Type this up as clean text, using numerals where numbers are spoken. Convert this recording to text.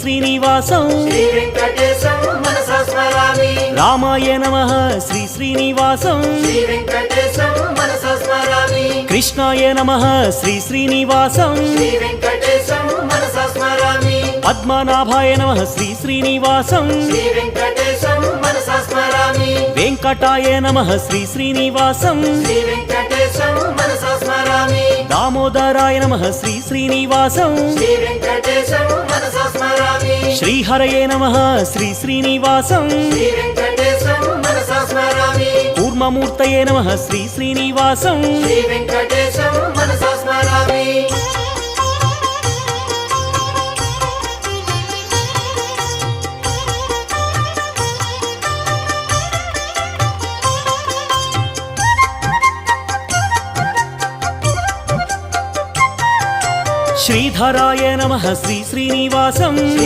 శ్రీనివాసం శ్రీ వెంకటేశం మనసా స్మరామి రామాయ నమః శ్రీ శ్రీనివాసం శ్రీ వెంకటేశం మనసా స్మరామి కృష్ణాయ నమః శ్రీ శ్రీనివాసం శ్రీ వెంకటేశం మనసా స్మరామి పద్మనాభాయ నమః శ్రీ శ్రీనివాసం శ్రీ వెంకటేశం మనసా స్మరామి వెంకటాయ నమః శ్రీ శ్రీనివాసం శ్రీ వెంకటేశం మనసా స్మరామి దామోదరాయ నమః శ్రీ శ్రీనివాసం శ్రీ వెంకటేశం మనసా స్మరామి శ్రీహరయే నమః శ్రీ శ్రీనివాసం శ్రీ వెంకటేశం మనసా స్మరామి కూర్మమూర్తయే నమః శ్రీ శ్రీనివాసం శ్రీ వెంకటేశం మనసా స్మరామి శ్రీధరాయ నమః శ్రీ శ్రీనివాసం శ్రీ